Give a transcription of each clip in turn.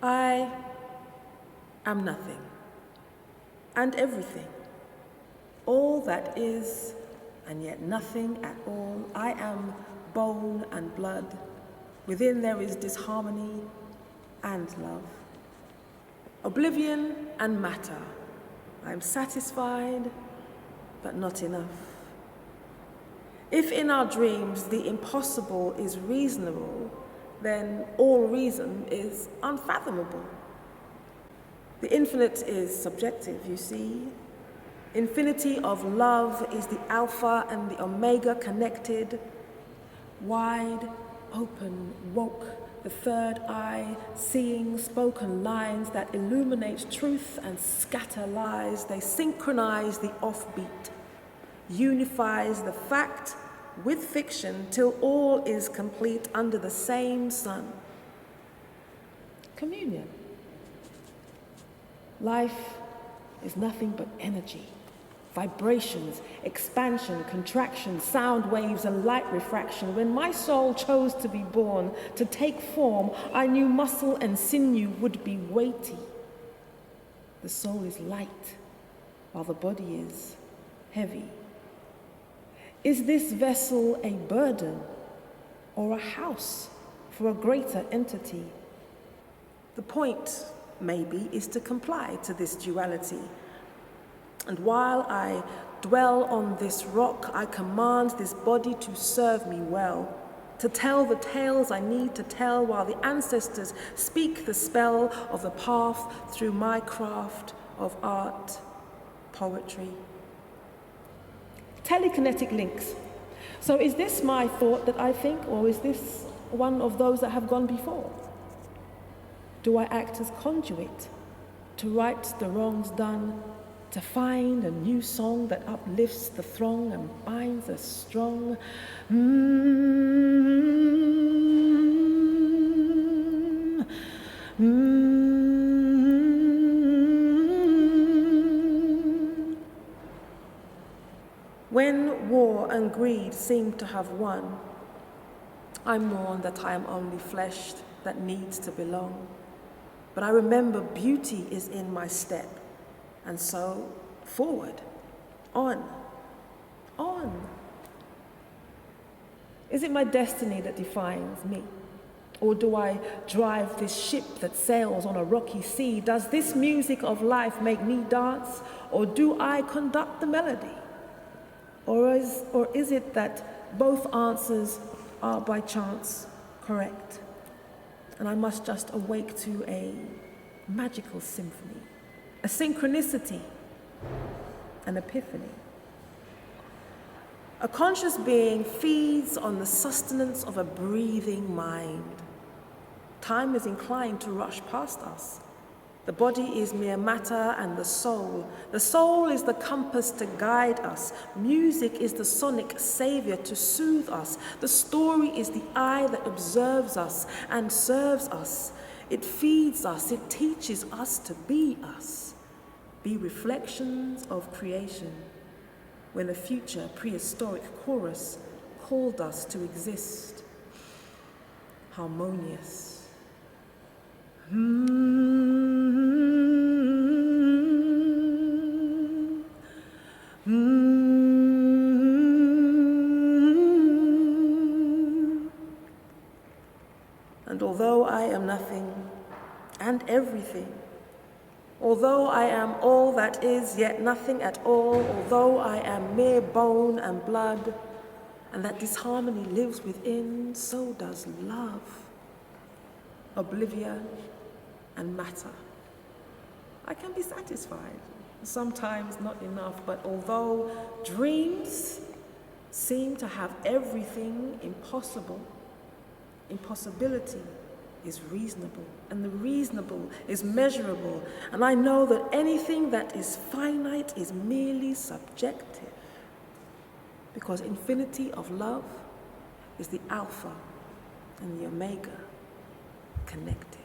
I am nothing and everything, all that is and yet nothing at all. I am bone and blood. Within there is disharmony and love. Oblivion and matter. I am satisfied, but not enough. If in our dreams the impossible is reasonable, then all reason is unfathomable. The infinite is subjective, you see. Infinity of love is the alpha and the omega connected, wide open, woke, the third eye, seeing spoken lines that illuminate truth and scatter lies. They synchronize the offbeat, unifies the fact with fiction till all is complete under the same sun. Communion. Life is nothing but energy, vibrations, expansion, contraction, sound waves, and light refraction. When my soul chose to be born, to take form, I knew muscle and sinew would be weighty. The soul is light, while the body is heavy. Is this vessel a burden or a house for a greater entity? The point, maybe, is to comply to this duality. And while I dwell on this rock, I command this body to serve me well, to tell the tales I need to tell while the ancestors speak the spell of the path through my craft of art, poetry. Telekinetic links. So is this my thought that I think, or is this one of those that have gone before? Do I act as conduit to right the wrongs done, to find a new song that uplifts the throng and binds us strong? When war and greed seem to have won, I mourn that I am only flesh that needs to belong. But I remember beauty is in my step, and so forward, on. Is it my destiny that defines me? Or do I drive this ship that sails on a rocky sea? Does this music of life make me dance, or do I conduct the melody? Or is it that both answers are by chance correct, and I must just awake to a magical symphony, a synchronicity, an epiphany? A conscious being feeds on the sustenance of a breathing mind. Time is inclined to rush past us. The body is mere matter, and the soul is the compass to guide us. Music is the sonic savior to soothe us. The story is the eye that observes us and serves us. It feeds us, it teaches us to be us, be reflections of creation, when a future prehistoric chorus called us to exist harmonious. And although I am nothing and everything, although I am all that is yet nothing at all, although I am mere bone and blood, and that disharmony lives within, so does love, oblivion, and matter. I can be satisfied, sometimes not enough, but although dreams seem to have everything impossible, impossibility is reasonable, and the reasonable is measurable, and I know that anything that is finite is merely subjective, because infinity of love is the alpha and the omega connected.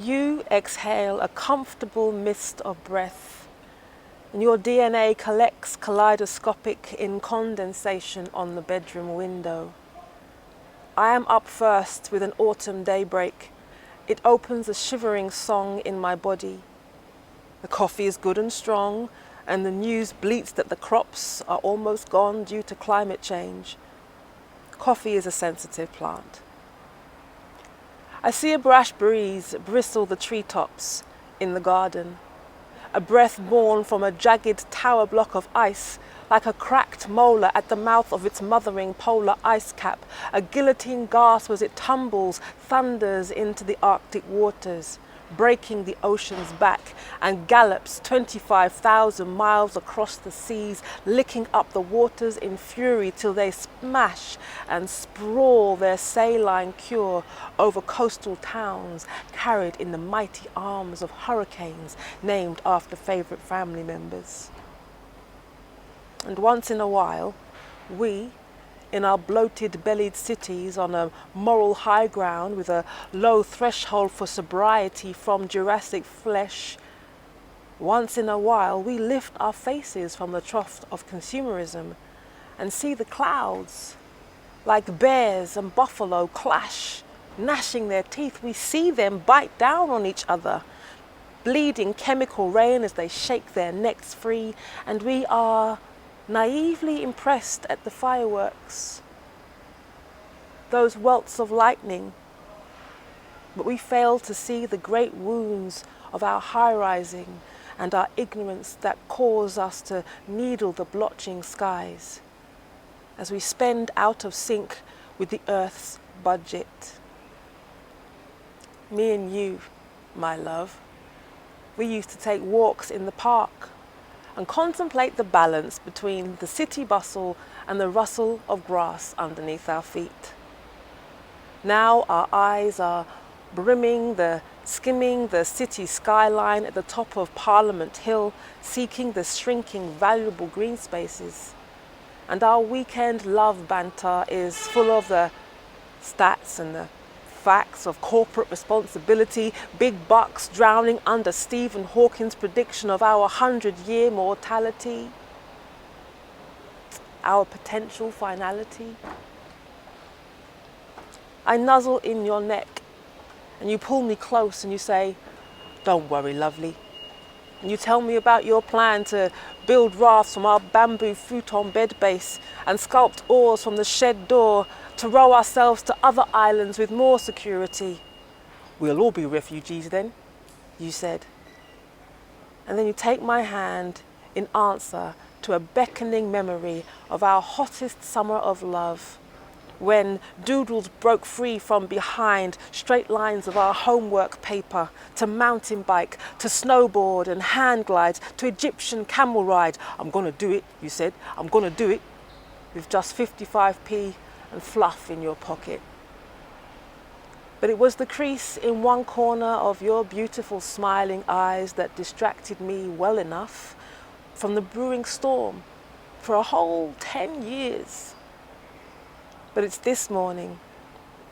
You exhale a comfortable mist of breath, and your DNA collects kaleidoscopic in condensation on the bedroom window. I am up first with an autumn daybreak. It opens a shivering song in my body. The coffee is good and strong, and the news bleats that the crops are almost gone due to climate change. Coffee is a sensitive plant. I see a brash breeze bristle the treetops in the garden, a breath born from a jagged tower block of ice, like a cracked molar at the mouth of its mothering polar ice cap. A guillotine gasp as it tumbles, thunders into the Arctic waters, breaking the ocean's back, and gallops 25,000 miles across the seas, licking up the waters in fury till they smash and sprawl their saline cure over coastal towns carried in the mighty arms of hurricanes named after favourite family members. And once in a while, we, in our bloated-bellied cities on a moral high ground with a low threshold for sobriety from Jurassic flesh, once in a while we lift our faces from the trough of consumerism and see the clouds, like bears and buffalo, clash, gnashing their teeth. We see them bite down on each other, bleeding chemical rain as they shake their necks free, and we are naively impressed at the fireworks, those welts of lightning, but we fail to see the great wounds of our high-rising and our ignorance that cause us to needle the blotching skies as we spend out of sync with the earth's budget. Me and you, my love, we used to take walks in the park and contemplate the balance between the city bustle and the rustle of grass underneath our feet. Now our eyes are skimming the city skyline at the top of Parliament Hill, seeking the shrinking valuable green spaces. And our weekend love banter is full of the stats and the facts of corporate responsibility, big bucks drowning under Stephen Hawking's prediction of our 100-year mortality, our potential finality. I nuzzle in your neck and you pull me close and you say, "Don't worry, lovely." And you tell me about your plan to build rafts from our bamboo futon bed base and sculpt oars from the shed door to row ourselves to other islands with more security. "We'll all be refugees then," you said. And then you take my hand in answer to a beckoning memory of our hottest summer of love, when doodles broke free from behind straight lines of our homework paper, to mountain bike, to snowboard and hand glide, to Egyptian camel ride. "I'm gonna do it," you said, "I'm gonna do it," with just 55p and fluff in your pocket. But it was the crease in one corner of your beautiful smiling eyes that distracted me well enough from the brewing storm for a whole 10 years. But it's this morning,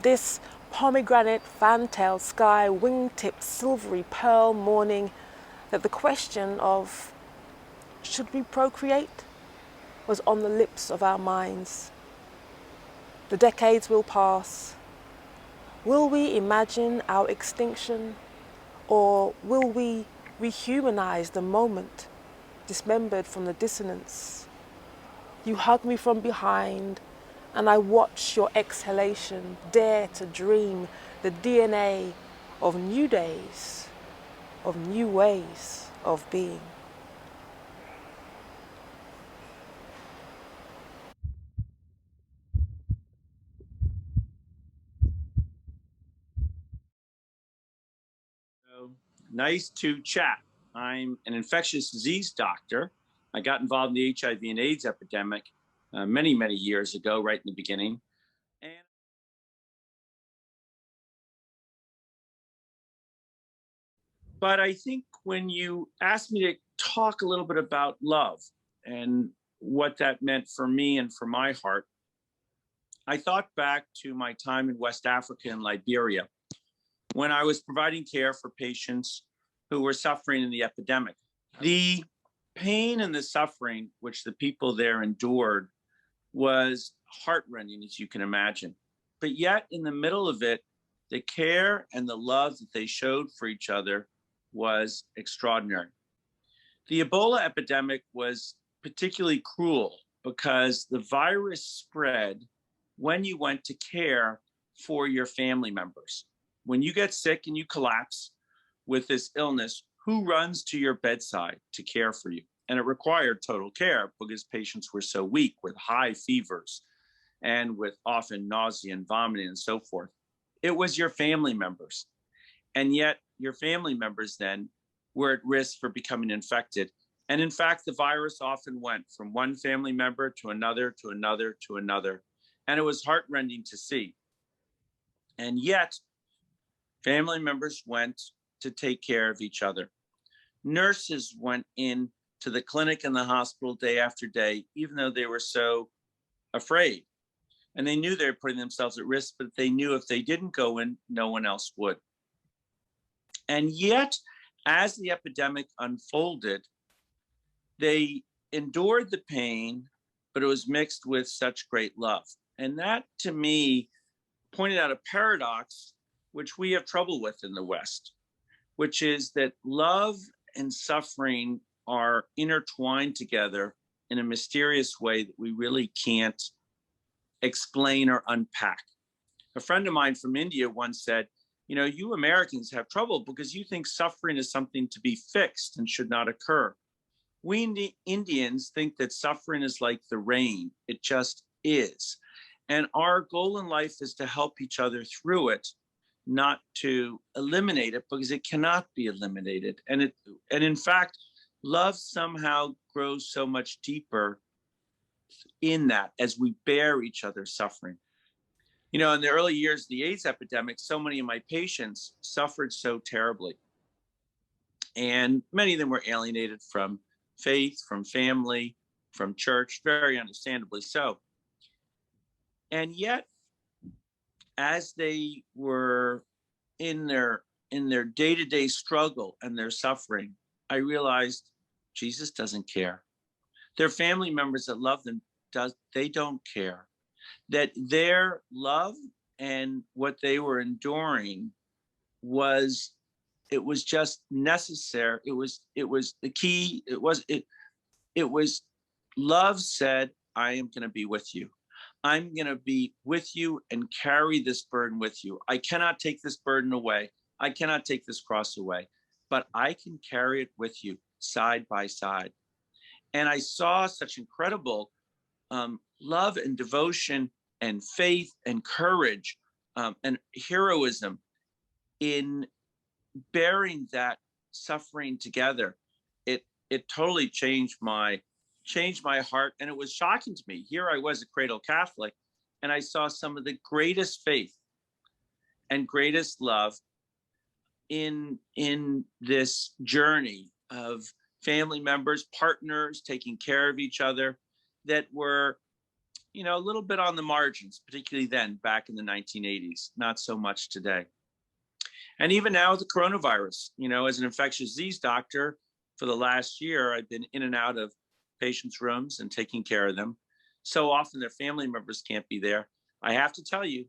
this pomegranate fantail sky, wing-tipped silvery pearl morning, that the question of should we procreate was on the lips of our minds. The decades will pass. Will we imagine our extinction, or will we rehumanize the moment, dismembered from the dissonance? You hug me from behind, and I watch your exhalation, dare to dream the DNA of new days, of new ways of being. Nice to chat. I'm an infectious disease doctor. I got involved in the HIV and AIDS epidemic many, many years ago, right in the beginning. But I think when you asked me to talk a little bit about love and what that meant for me and for my heart, I thought back to my time in West Africa and Liberia, when I was providing care for patients who were suffering in the epidemic. The pain and the suffering which the people there endured was heartrending, as you can imagine. But yet, in the middle of it, the care and the love that they showed for each other was extraordinary. The Ebola epidemic was particularly cruel because the virus spread when you went to care for your family members. When you get sick and you collapse with this illness, who runs to your bedside to care for you? And it required total care because patients were so weak with high fevers and with often nausea and vomiting and so forth. It was your family members. And yet your family members then were at risk for becoming infected. And in fact, the virus often went from one family member to another, to another, to another. And it was heartrending to see. And yet, family members went to take care of each other. Nurses went in to the clinic and the hospital day after day, even though they were so afraid. And they knew they were putting themselves at risk, but they knew if they didn't go in, no one else would. And yet, as the epidemic unfolded, they endured the pain, but it was mixed with such great love. And that, to me, pointed out a paradox which we have trouble with in the West, which is that love and suffering are intertwined together in a mysterious way that we really can't explain or unpack. A friend of mine from India once said, you know, you Americans have trouble because you think suffering is something to be fixed and should not occur. We Indians think that suffering is like the rain. It just is. And our goal in life is to help each other through it, not to eliminate it, because it cannot be eliminated. And in fact, love somehow grows so much deeper in that as we bear each other's suffering. You know, in the early years of the AIDS epidemic, so many of my patients suffered so terribly. And many of them were alienated from faith, from family, from church, very understandably so. And yet, as they were in their day-to-day struggle and their suffering, I realized Jesus doesn't care. Their family members that love them, they don't care. That their love and what they were enduring was just necessary. It was the key. It was love said, I am going to be with you. I'm going to be with you and carry this burden with you. I cannot take this burden away. I cannot take this cross away, but I can carry it with you side by side. And I saw such incredible love and devotion and faith and courage and heroism in bearing that suffering together. It totally changed my heart. And it was shocking to me. Here I was, a cradle Catholic, and I saw some of the greatest faith and greatest love in this journey of family members, partners, taking care of each other that were, you know, a little bit on the margins, particularly then back in the 1980s, not so much today. And even now with the coronavirus, you know, as an infectious disease doctor for the last year, I've been in and out of patients' rooms and taking care of them. So often their family members can't be there. I have to tell you,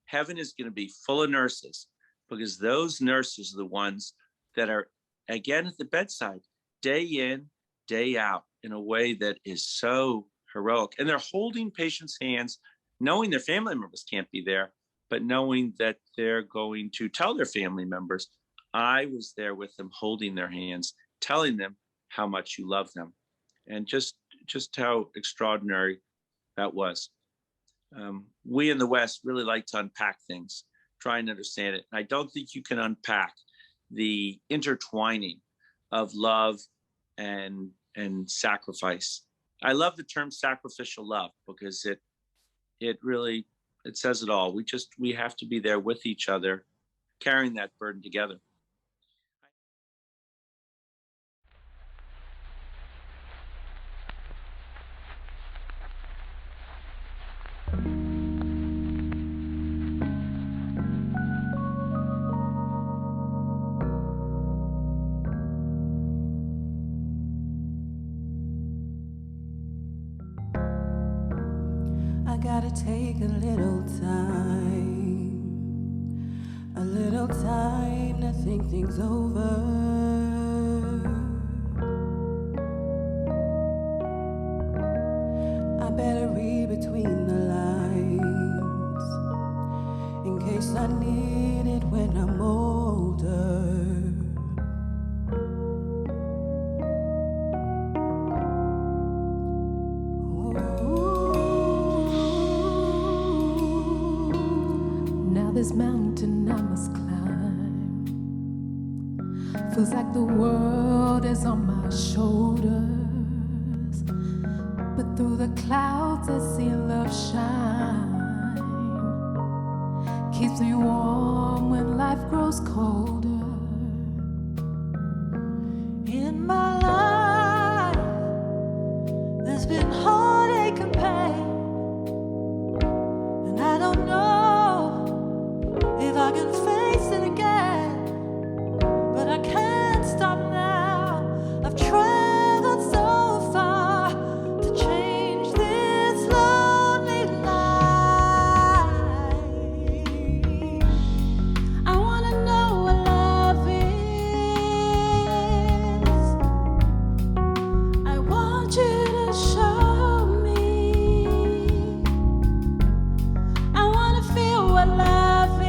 heaven is going to be full of nurses, because those nurses are the ones that are, again, at the bedside, day in, day out, in a way that is so heroic. And they're holding patients' hands, knowing their family members can't be there, but knowing that they're going to tell their family members, I was there with them, holding their hands, telling them how much you love them. And just how extraordinary that was. We in the West really like to unpack things, try and understand it. And I don't think you can unpack the intertwining of love and sacrifice. I love the term sacrificial love because it really says it all. We have to be there with each other, carrying that burden together. gotta take a little time to think things over. I better read between the lines in case I need it when I'm older. This mountain I must climb feels like the world is on my shoulders, but through the clouds I see love shine, keeps me warm when life grows colder. In my life there's been heartache and pain, and I don't know if I can face it again, but I can't stop now. I've traveled so far to change this lonely life. I wanna know what love is. I want you to show me. I wanna feel what love is.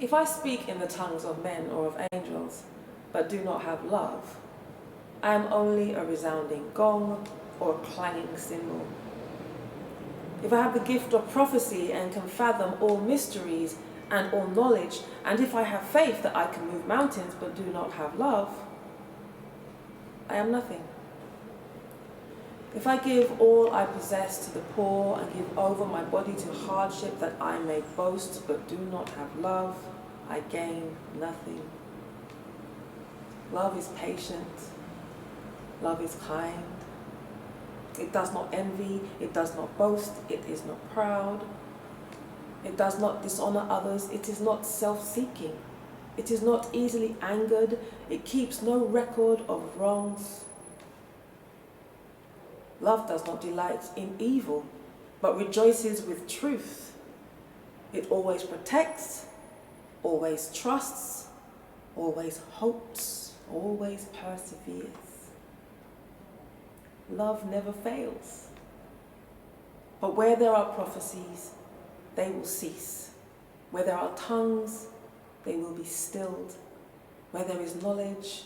If I speak in the tongues of men or of angels, but do not have love, I am only a resounding gong or a clanging cymbal. If I have the gift of prophecy and can fathom all mysteries and all knowledge, and if I have faith that I can move mountains but do not have love, I am nothing. If I give all I possess to the poor and give over my body to hardship that I may boast but do not have love, I gain nothing. Love is patient. Love is kind. It does not envy. It does not boast. It is not proud. It does not dishonor others. It is not self-seeking. It is not easily angered. It keeps no record of wrongs. Love does not delight in evil, but rejoices with truth. It always protects, always trusts, always hopes, always perseveres. Love never fails. But where there are prophecies, they will cease. Where there are tongues, they will be stilled. Where there is knowledge,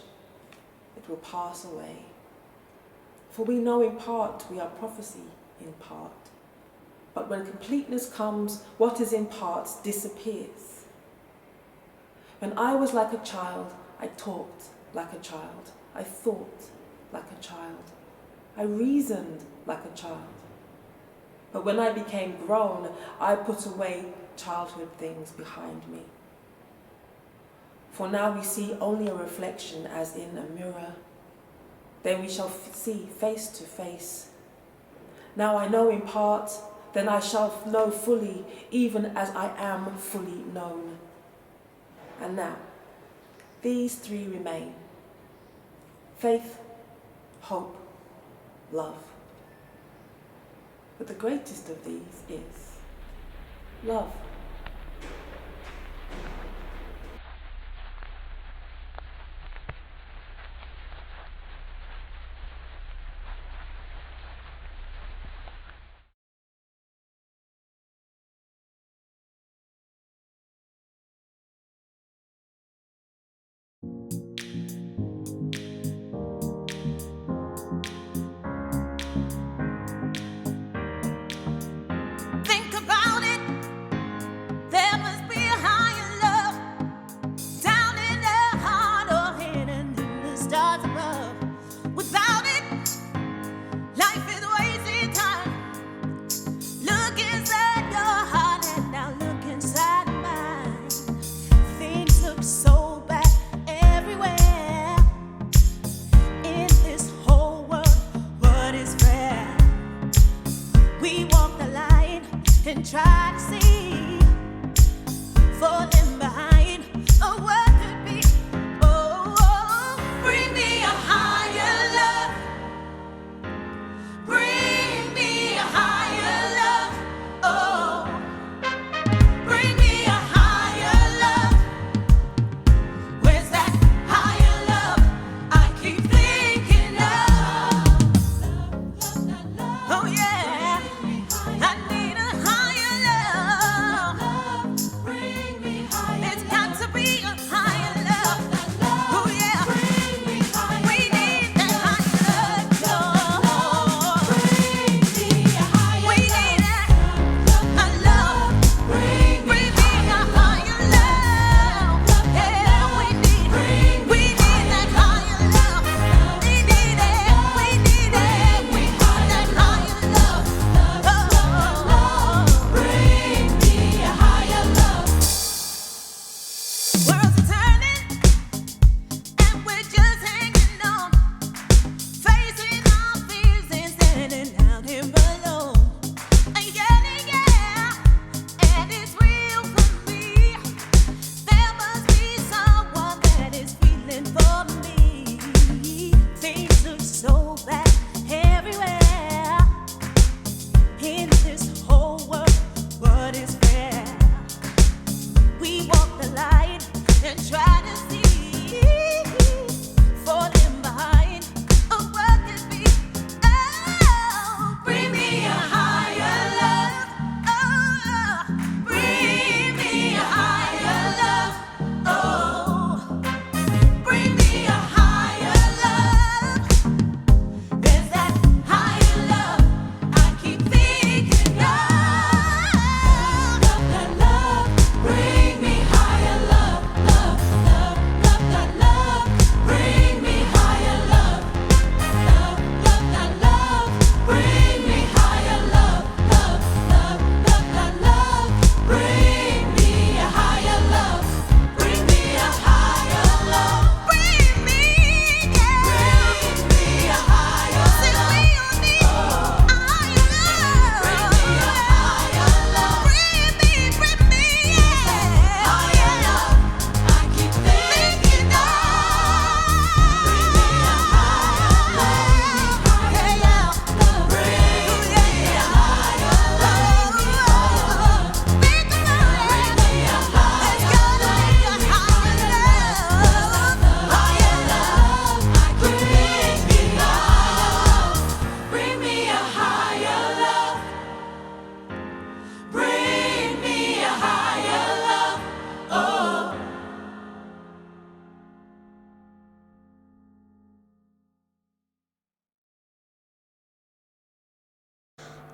it will pass away. For we know in part, we are prophecy in part. But when completeness comes, what is in parts disappears. When I was like a child, I talked like a child. I thought like a child. I reasoned like a child. But when I became grown, I put away childhood things behind me. For now we see only a reflection as in a mirror. Then we shall see face to face. Now I know in part, then I shall know fully, even as I am fully known. And now, these three remain: faith, hope, love. But the greatest of these is love. Think about it.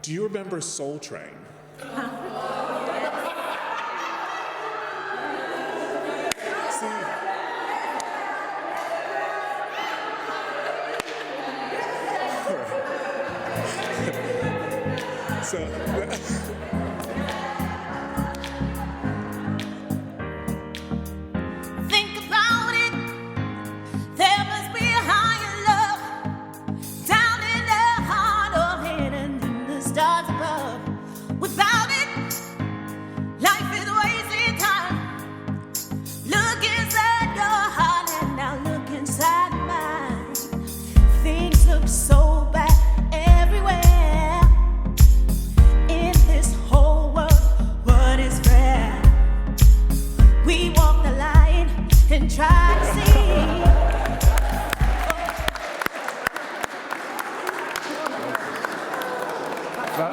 Do you remember Soul Train? Think about it. There must be a higher love down in the heart of hidden in the stars above. Without it, life is wasting time. Look inside your heart and now look inside mine. Things look so bad everywhere. In this whole world, what is fair? We walk the line and try to see. That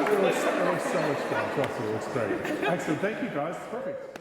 was so much fun. Trust me, it was great. Excellent. Thank you, guys. Perfect.